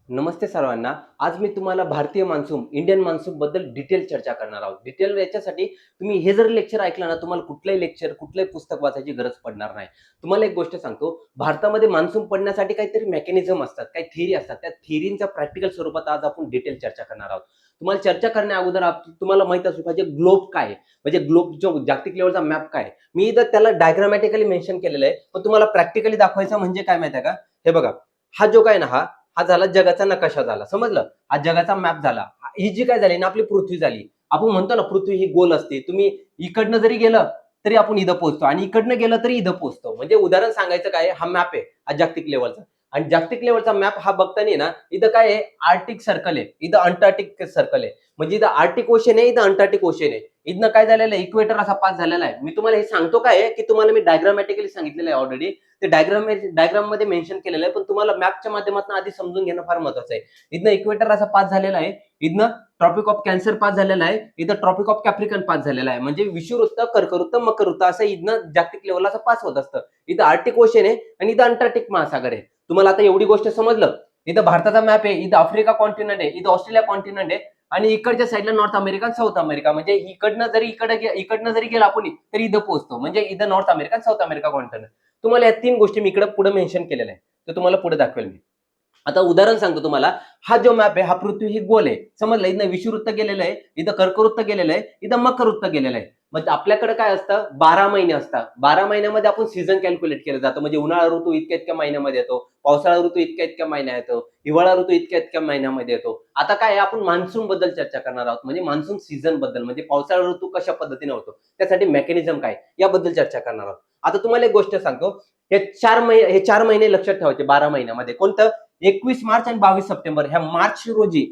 नमस्ते सर्वांना. आज मी तुम्हाला भारतीय मान्सून, इंडियन मान्सून बद्दल डिटेल चर्चा करणार आहोत. डिटेल याच्यासाठी तुम्ही हे जर लेक्चर ऐकलं ना, तुम्हाला कुठलंही लेक्चर, कुठलंही पुस्तक वाचायची गरज पडणार नाही. तुम्हाला एक गोष्ट सांगतो, भारतामध्ये मान्सून पडण्यासाठी काहीतरी मेकॅनिझम असतात, काही थिअरी असतात. त्या थिअरींच्या प्रॅक्टिकल स्वरूपात आज आपण डिटेल चर्चा करणार आहोत. तुम्हाला चर्चा करण्या अगोदर तुम्हाला माहित असलं पाहिजे ग्लोब काय आहे? म्हणजे ग्लोब जो जागतिक लेव्हलचा मॅप काय आहे? मी इथं त्याला डायग्रामॅटिकली मेन्शन केलेलं आहे, पण तुम्हाला प्रॅक्टिकली दाखवायचं म्हणजे काय माहिती आहे का? हे बघा, हा जो काय ना हा झाला जगाचा नकाशा झाला, समजलं? हा जगाचा मॅप झाला. ही जी काय झाली ना आपली पृथ्वी झाली. आपण म्हणतो ना पृथ्वी ही गोल असते. तुम्ही इकडनं जरी गेलं तरी आपण इथं पोहोचतो आणि इकडनं गेलं तरी इथं पोहोचतो. म्हणजे उदाहरण सांगायचं काय, हा मॅप आहे हा जागतिक लेवलचा. आणि जागतिक लेवलचा मॅप हा बघताना ना इथं काय आहे, आर्टिक सर्कल आहे, इथं अंटार्क्टिक सर्कल आहे. म्हणजे इथं आर्टिक ओशन आहे, इथं अंटार्क्टिक ओशन आहे. इथनं काय झालेलं आहे, इक्वेटर असा पास झालेला आहे. मी तुम्हाला हे सांगतो काय आहे, की तुम्हाला मी डायग्रामॅटिकली सांगितलेलं आहे ऑलरेडी. ते डायग्राम मध्ये मेन्शन केलेलं आहे, पण तुम्हाला मॅपच्या माध्यमातून आधी समजून घेणं फार महत्वाचं आहे. इथनं इक्वेटर असा पास झालेला आहे, इथनं ट्रॉपिक ऑफ कॅन्सर पास झालेला आहे, इथं ट्रॉपिक ऑफ कॅप्रिकन पास झालेला आहे. म्हणजे विषुवृत्त, कर्कवृत्त, मकरवृत्त असं इथनं जागतिक लेवलला असं पास होत असतं. इथं आर्टिक ओशन आहे आणि इथं अंटार्क्टिक महासागर आहे. तुम्हाला आता एवढी गोष्ट समजलं. इथं भारताचा मॅप आहे, इथं आफ्रिका कॉन्टिनेंट आहे, इथं ऑस्ट्रेलिया कॉन्टिनेंट आहे आणि इकडच्या साईडला नॉर्थ अमेरिका आणि साऊथ अमेरिका. म्हणजे इकडनं जरी गेला आपण तरी इथं पोहोचतो. म्हणजे इथं नॉर्थ अमेरिका आणि साऊथ अमेरिका कॉन्टिनेंट. तुम्हाला या तीन गोष्टी मी इकडे पुढे मेन्शन केलेल्या आहे, तर तुम्हाला पुढे दाखवेल मी. आता उदाहरण सांगतो तुम्हाला. हा जो मॅप आहे, हा पृथ्वी ही गोल आहे, समजलं? इथं विषुवृत्त गेलेलं आहे, इथं कर्कवृत्त गेलेलं आहे, इथं मकरवृत्त गेलेलं आहे. म्हणजे आपल्याकडे काय असतं, 12 महिने असतात. 12 महिन्यामध्ये आपण सीझन कॅल्क्युलेट केलं जातं. म्हणजे उन्हाळा ऋतू इतक्या इतक्या महिन्यामध्ये येतो, पावसाळा ऋतू इतक्या इतक्या महिन्यात येतो, हिवाळा ऋतू इतक्या इतक्या महिन्यामध्ये येतो. आता काय आहे, आपण मान्सून बद्दल चर्चा करणार आहोत. म्हणजे मान्सून सीझन बद्दल, म्हणजे पावसाळा ऋतू कशा पद्धतीने होतो, त्यासाठी मेकॅनिझम काय याबद्दल चर्चा करणार आहोत. आता तुम्हाला एक गोष्ट सांगतो, हे 4 महिने लक्षात ठेवायचे 12 महिन्यामध्ये. कोणतं? 21 मार्च आणि 22 सप्टेंबर. ह्या मार्च रोजी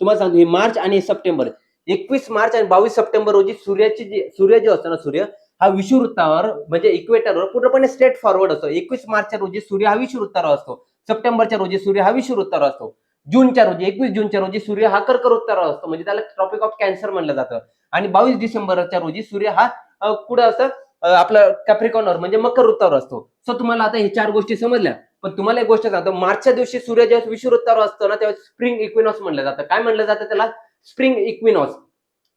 तुम्हाला सांगतो, हे मार्च आणि सप्टेंबर, 21 मार्च आणि 22 सप्टेंबर रोजी सूर्य जो असतो ना, सूर्य हा विषुवृत्तावर म्हणजे इक्वेटरवर पूर्णपणे स्ट्रेट फॉरवर्ड असतो. 21 मार्चच्या रोजी सूर्य हा विषुवृत्तावर असतो, सप्टेंबरच्या रोजी सूर्य हा विषुवृत्तावर असतो, 21 जूनच्या रोजी सूर्य हा कर्कवृत्तावर असतो. म्हणजे त्याला ट्रॉपिक ऑफ कॅन्सर म्हणलं जातं. आणि 22 डिसेंबरच्या रोजी सूर्य हा कुठं असतं, आपलं कॅप्रिकॉनवर म्हणजे मकर वृत्तावर असतो. सो तुम्हाला आता हे चार गोष्टी समजल्या. पण तुम्हाला एक गोष्ट सांगतो, मार्चच्या दिवशी सूर्य जेव्हा विषुवृत्तावर असतो ना, तेव्हा स्प्रिंग इक्विनॉक्स म्हणलं जातं. काय म्हणलं जातं त्याला? Spring equinox.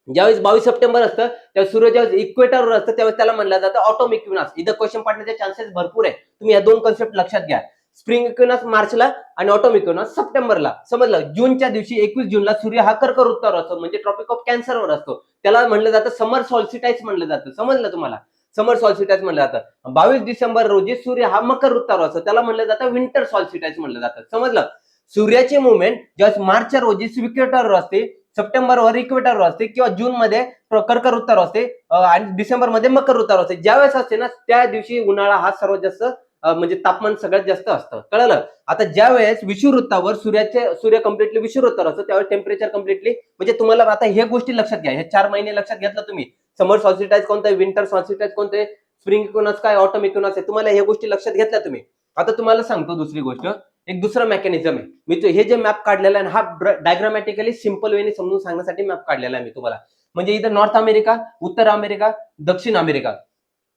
ज्यावेळेस 22 सप्टेंबर असतं, तेव्हा सूर्य ज्यावेळेस इक्वेटरवर असतं, त्यावेळेस त्याला म्हणलं जातं ऑटोम इक्विनॉक्स. इथं क्वेश्चन पडण्याचे चान्सेस भरपूर आहे. तुम्ही या दोन कन्सेप्ट लक्षात घ्या. स्प्रिंग इक्विनॉक्स मार्चला आणि ऑटोम इक्विनॉक्स सप्टेंबरला. समजलं? जूनच्या दिवशी 21 जूनला सूर्य हा कर्कवृत्तावर असतो, म्हणजे ट्रॉपिक ऑफ कॅन्सरवर असतो. त्याला म्हणलं जातं समर सॉल्सिटाईस म्हणलं जातं. समजलं तुम्हाला? समर सॉल्सिटाईस म्हणलं जातं. 22 डिसेंबर रोजी सूर्य हा मकर वृत्तावर असतो, त्याला म्हणलं जातं विंटर सॉल्सिटाईस म्हणलं जातं. समजलं? सूर्याची मुवमेंट ज्यावेळेस मार्चच्या रोजी इक्वेटरवर असते, सप्टेंबरवर इक्वेटरवर असते, किंवा जूनमध्ये कर्कवृत्तावर असते आणि डिसेंबरमध्ये मकर वृत्तावर असते. ज्यावेळेस असते ना, त्या दिवशी उन्हाळा हा सर्वात जास्त म्हणजे तापमान सगळ्यात जास्त असतं. कळलं? आता ज्या वेळेस विषुवृत्तावर सूर्य कम्प्लिटली विषुवृत्तावर असतो, त्यावेळेस टेम्परेचर कम्प्लिटली, म्हणजे तुम्हाला आता हे गोष्टी लक्षात घ्या. हे 4 महिने लक्षात घेतलं तुम्ही. समर सॉल्सिटाईस कोणतं आहे, विंटर सॉल्सिटाईस कोणतं आहे, स्प्रिंग इक्विनॉक्स काय, ऑटम इक्विनॉक्स आहे. तुम्हाला ह्या गोष्टी लक्षात घेतल्या तुम्ही. आता तुम्हाला सांगतो दुसरी गोष्ट, एक दुसरं मेकॅनिझम आहे. मी हे जे मॅप काढलेला आहे, हा डायग्रामॅटिकली सिंपल वेने समजून सांगण्यासाठी मॅप काढलेला आहे मी तुम्हाला. म्हणजे इथं नॉर्थ अमेरिका, उत्तर अमेरिका, दक्षिण अमेरिका.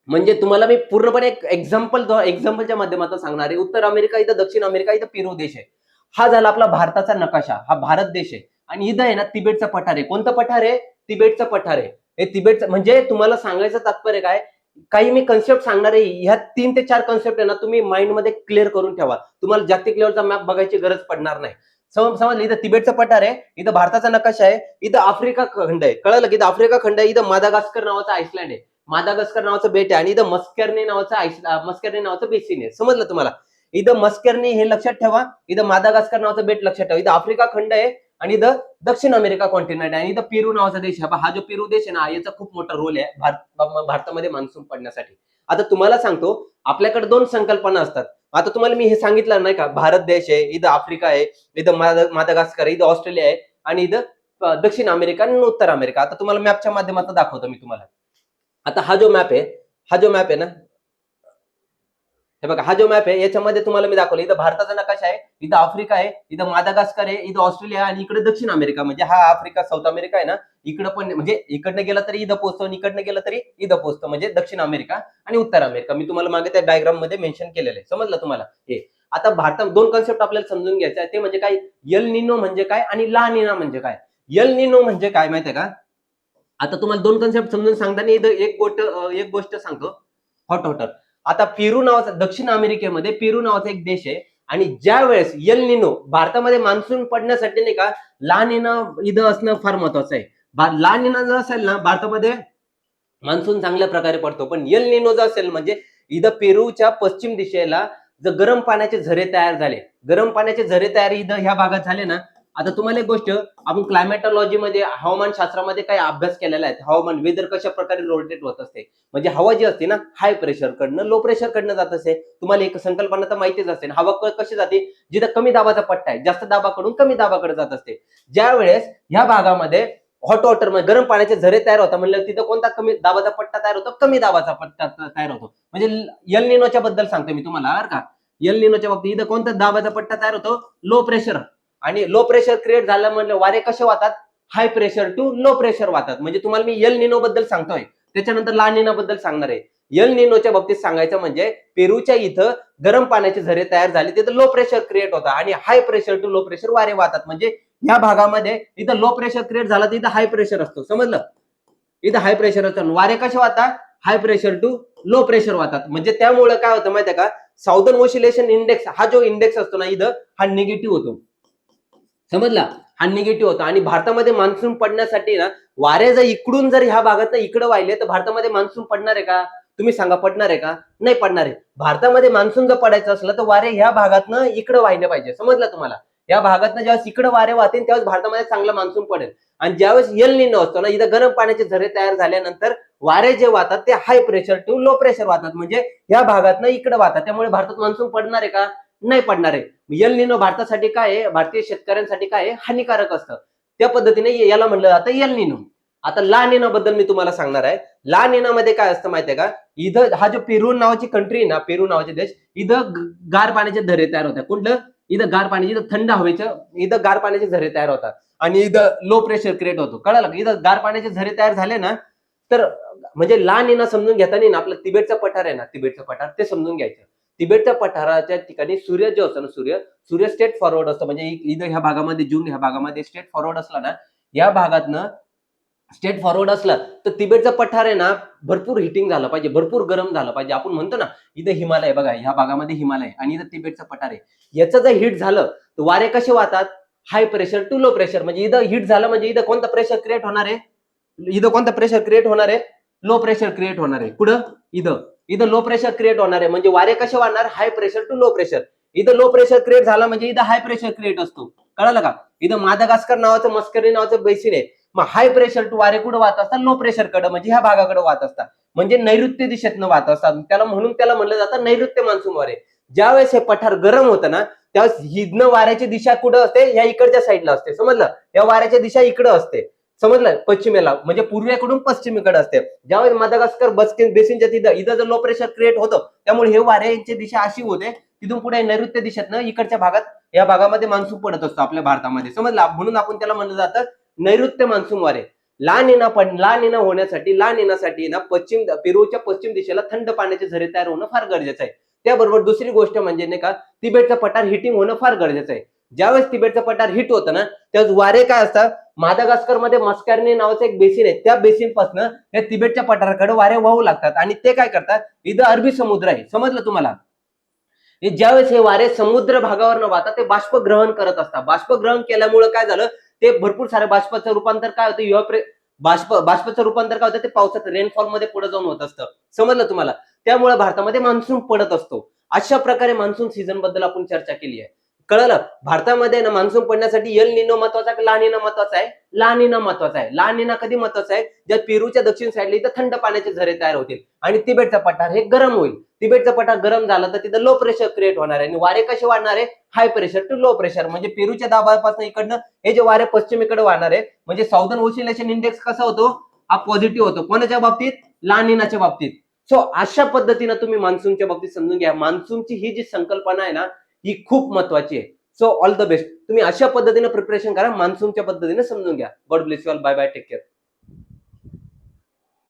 म्हणजे तुम्हाला मी पूर्णपणे एक एक्झाम्पलच्या माध्यमातून सांगणार आहे. उत्तर अमेरिका, इथं दक्षिण अमेरिका, इथं पेरू देश आहे. हा झाला आपला भारताचा नकाशा, हा भारत देश आहे. आणि इथं आहे ना तिबेटचा पठार आहे. कोणतं पठार आहे? तिबेटचं पठार आहे. हे तिबेटचं, म्हणजे तुम्हाला सांगायचं तात्पर्य काय, काही मी कन्सेप्ट सांगणार आहे, ह्या 3 ते 4 कन्सेप्ट आहे ना, तुम्ही माइंड मध्ये क्लिअर करून ठेवा. तुम्हाला जागतिक लेवलचा मॅप बघायची गरज पडणार नाही. समजलं? इथं तिबेटचं पठार आहे, इथं भारताचा नकाशा आहे, इथं आफ्रिका खंड आहे. कळलं की? इथं आफ्रिका खंड आहे, इथं मादागास्कर नावाचा आइसलँड आहे, मादागास्कर नावाचं बेट आहे, आणि इथं मस्करने नावाचं बेसिन आहे. समजलं तुम्हाला? इथं मस्करने हे लक्षात ठेवा, इथं मादागास्कर नावाचं बेट लक्षात ठेवा, इथं आफ्रिका खंड आहे आणि इथं दक्षिण अमेरिका कॉन्टिनेंट आहे, आणि इथं पेरू नावाचा देश आहे. हा जो पेरू देश आहे ना, याचा खूप मोठा रोल आहे भारतामध्ये मान्सून पडण्यासाठी. आता तुम्हाला सांगतो, आपल्याकडे दोन संकल्पना असतात. आता तुम्हाला मी हे सांगितलं नाही का, भारत देश आहे, इथं आफ्रिका आहे, इथं मादागास्कर आहे, इथं ऑस्ट्रेलिया आहे, आणि इथं दक्षिण अमेरिका आणि उत्तर अमेरिका. आता तुम्हाला मॅपच्या माध्यमातून दाखवतो मी तुम्हाला. आता हा जो मॅप आहे ना, हे बघा, हा जो मॅप आहे याच्यामध्ये तुम्हाला मी दाखवलं, इथं भारताचा नकाशा आहे, इथं आफ्रिका आहे, इथं मादागास्कर आहे, इथं ऑस्ट्रेलिया आणि इकडे दक्षिण अमेरिका. म्हणजे हा आफ्रिका साऊथ अमेरिका आहे ना, इकडे पण म्हणजे इकडनं गेला तरी इथं पोहोचतो आणि इकडनं गेलं तरी इथं पोहोचतो. म्हणजे दक्षिण अमेरिका आणि उत्तर अमेरिका. मी तुम्हाला मागे त्या डायग्राम मध्ये मेन्शन केलेलं आहे. समजलं तुम्हाला? हे आता भारतात दोन कॉन्सेप्ट आपल्याला समजून घ्यायचे आहे, ते म्हणजे काय, यल निनो म्हणजे काय आणि ला निना म्हणजे काय. यल निनो म्हणजे काय माहितीये का, आता तुम्हाला दोन कॉन्सेप्ट समजून सांगताना इथं एक गोष्ट सांगतो, हॉट वॉटर. आता पेरू नावाचा, दक्षिण अमेरिकेमध्ये पेरू नावाचा एक देश आहे, आणि ज्या वेळेस यल निनो भारतामध्ये मान्सून पडण्यासाठी नाही का, ला निना इथं असणं फार महत्वाचं आहे. ला निना जर असेल ना भारतामध्ये मान्सून चांगल्या प्रकारे पडतो, पण यल निनो जर असेल म्हणजे इथं पेरूच्या पश्चिम दिशेला जर गरम पाण्याचे झरे तयार झाले, गरम पाण्याचे झरे तयार इथं ह्या भागात झाले ना. आता तुम्हाला एक गोष्ट, आपण क्लायमेटॉलॉजी मध्ये, हवामान शास्त्रामध्ये काही अभ्यास केलेला आहे, हवामान वेदर कशा प्रकारे रोटेट होत असते. म्हणजे हवा जी असते ना, हाय प्रेशर कडनं लो प्रेशर कडनं जात असते. तुम्हाला एक संकल्पना तर माहितीच असेल, हवा कशी जाते, जिथं कमी दाबाचा पट्टा आहे जास्त दाबाकडून कमी दाबाकडे जात असते. ज्या वेळेस ह्या भागामध्ये हॉट वॉटर मध्ये गरम पाण्याचे झरे तयार होतात म्हणलं, तिथं कोणता कमी दाबाचा पट्टा तयार होतो, कमी दाबाचा पट्टा तयार होतो. म्हणजे यल निनोच्या बद्दल सांगतो मी तुम्हाला बरं का. यल निनोच्या बाबतीत इथं कोणता दाबाचा पट्टा तयार होतो, लो प्रेशर. आणि लो प्रेशर क्रिएट झालं म्हणजे वारे कसे वाहतात, high pressure to low pressure वाहतात. म्हणजे तुम्हाला मी यल निनो बद्दल सांगतोय, त्याच्यानंतर ला निना बद्दल सांगणार आहे. यल निनोच्या बाबतीत सांगायचं म्हणजे पेरूच्या इथं गरम पाण्याचे झरे तयार झाले, तिथं लो प्रेशर क्रिएट होता आणि high pressure to low pressure वारे वाहतात. म्हणजे ह्या भागामध्ये इथं लो प्रेशर क्रिएट झाला तर इथं हाय प्रेशर असतो, समजलं. इथं हाय प्रेशर असतं, वारे कसे वाहतात, high pressure to low pressure वाहतात. म्हणजे त्यामुळे काय होतं माहितीये का, साऊदर्न ओसिलेशन इंडेक्स हा जो इंडेक्स असतो ना इथं, हा निगेटिव्ह होतो, समजला. हा निगेटिव्ह होता. आणि भारतामध्ये मान्सून पडण्यासाठी ना, वारे जर इकडून जर ह्या भागात इकडे वाहिले तर भारतामध्ये मान्सून पडणार आहे का, तुम्ही सांगा, पडणार आहे का, नाही पडणार आहे. भारतामध्ये मान्सून जर पडायचं असलं तर वारे ह्या भागातनं इकडे वाहिले पाहिजे, समजलं तुम्हाला. या भागातनं जेव्हा इकडे वारे वाहतील त्यावेळेस भारतामध्ये चांगला मान्सून पडेल. आणि ज्यावेळेस यल निनो असतो ना, इथं गरम पाण्याचे झरे तयार झाल्यानंतर वारे जे वाहतात ते high pressure to low pressure वाहतात, म्हणजे या भागातनं इकडे वाहतात. त्यामुळे भारतात मान्सून पडणार आहे का, नाही पडणार आहे. यल निनो भारतासाठी काय आहे, भारतीय शेतकऱ्यांसाठी काय आहे, हानिकारक असतं. त्या पद्धतीने याला म्हणलं जातं यल निनो. आता ला निना बद्दल मी तुम्हाला सांगणार आहे. ला निना मध्ये काय असतं माहितीये का, इथं हा जो पेरू नावाची कंट्री आहे ना, पेरू नावाचे देश, इथं गार पाण्याचे झरे तयार होतात. कुठलं, इथं गार पाणी, इथं थंड हवेचं, इथं गार पाण्याचे झरे तयार होतात आणि इथं लो प्रेशर क्रिएट होतो, कळलं का. इथं गार पाण्याचे झरे तयार झाले ना, तर म्हणजे ला निना समजून घेताना ना, आपलं तिबेटचा पठार आहे ना, तिबेटचा पठार ते समजून घ्यायचं. तिबेटच्या पठाराच्या ठिकाणी सूर्य जो असतो ना, सूर्य स्टेट फॉरवर्ड असतो. म्हणजे इथं ह्या भागामध्ये जून, ह्या भागामध्ये स्टेट फॉरवर्ड असला ना, या भागातनं स्टेट फॉरवर्ड असला तर तिबेटचा पठार आहे ना, भरपूर हिटिंग झालं पाहिजे, भरपूर गरम झालं पाहिजे. आपण म्हणतो ना, इथं हिमालय बघा, ह्या भागामध्ये हिमालय आणि इथं तिबेटचा पठार आहे. याचं जर हिट झालं तर वारे कसे वाहतात, high pressure to low pressure. म्हणजे इथं हिट झालं म्हणजे इथं कोणता प्रेशर क्रिएट होणार आहे, इथं कोणता प्रेशर क्रिएट होणार आहे, लो प्रेशर क्रिएट होणार आहे. कुठं, इथं इथं लो प्रेशर क्रिएट होणार आहे. म्हणजे वारे कसे वाहणार, high pressure to low pressure. इथं लो प्रेशर क्रिएट झाला म्हणजे इथं हाय प्रेशर क्रिएट असतो, कळलं का. इथं मादागास्कर नावाचं, मस्करी नावाचं बेसिन आहे. मग हाय प्रेशर टू वारे कुठं वाहत असतात, लो प्रेशर कडे, म्हणजे ह्या भागाकडे वाहत असतात. म्हणजे नैऋत्य दिशेतनं वाहत असतात. म्हणून त्याला म्हणलं जातं नैऋत्य मान्सून वारे. ज्यावेळेस हे पठार गरम होतं ना, त्यावेळेस हिदनं वाऱ्याची दिशा कुठं असते, या इकडच्या साईडला असते, समजलं. या वाऱ्याची दिशा इकडं असते, समजलं, पश्चिमेला, म्हणजे पूर्वेकडून पश्चिमेकडे असते. ज्यावेळेस मादागास्कर बेसिनच्या इथं जर लो प्रेशर क्रिएट होतं, त्यामुळे हे वाऱ्यांची दिशा अशी होते, तिथून पुढे नैऋत्य दिशेतनं इकडच्या भागात, या भागामध्ये मान्सून पडत असतो आपल्या भारतामध्ये, समजला. म्हणून आपण त्याला म्हणलं जातं नैऋत्य मान्सून वारे. ला निना होण्यासाठी, ला निनासाठी ना, पेरूच्या पश्चिम दिशेला थंड पाण्याचे झरे तयार होणं फार गरजेचं आहे. त्याबरोबर दुसरी गोष्ट म्हणजे नाही का, तिबेटचा पठार हिटिंग होणं फार गरजेचं आहे. ज्यावेळेस तिबेटचं पठार हिट होतं ना, त्यावेळेस वारे काय असतात, मादागास्कर मध्ये मस्करनी नावाचं एक बेसिन आहे, त्या बेसिन पासून या तिबेटच्या पठाराकडे वारे वाहू लागतात आणि ते काय करतात, इथं अरबी समुद्र आहे, समजलं तुम्हाला. ज्यावेळेस हे वारे समुद्र भागावर वाहतात ते बाष्पग्रहण करत असतात. बाष्पग्रहण केल्यामुळे काय झालं, ते भरपूर सारे बाष्पाचं रूपांतर काय होतं, बाष्पाचं रूपांतर काय होतं, ते पावसात रेनफॉल मध्ये पुढे जाऊन होत असतं, समजलं तुम्हाला. त्यामुळे भारतामध्ये मान्सून पडत असतो. अशा प्रकारे मान्सून सीझन बद्दल आपण चर्चा केली आहे, कळलं. भारतामध्ये ना मान्सून पडण्यासाठी यल निनो महत्वाचा आहे, ला निना महत्वाचा आहे, ला निना महत्वाचा आहे. ला निना कधी महत्वाचा आहे, ज्या पेरूच्या दक्षिण साईडला इथं थंड पाण्याचे झरे तयार होतील आणि तिबेटचा पठार हे गरम होईल. तिबेटचा पठार गरम झाला तर तिथं लो प्रेशर क्रिएट होणार आहे आणि वारे कसे वाढणार आहे, high pressure to low pressure. म्हणजे पेरूच्या दाबापासून इकडनं हे जे वारे पश्चिमेकडे वाढणार आहे, म्हणजे साऊदर्न ओसिलेशन इंडेक्स कसा होतो, हा पॉझिटिव्ह होतो. कोणाच्या बाबतीत, ला निनाच्या बाबतीत. सो अशा पद्धतीने तुम्ही मान्सूनच्या बाबतीत समजून घ्या. मान्सूनची ही जी संकल्पना आहे ना, ही खूप महत्वाची आहे. So all the best. तुम्ही अशा पद्धतीने प्रिपरेशन करा, मान्सूनच्या पद्धतीने समजून घ्या. God bless you all. Bye bye, take care.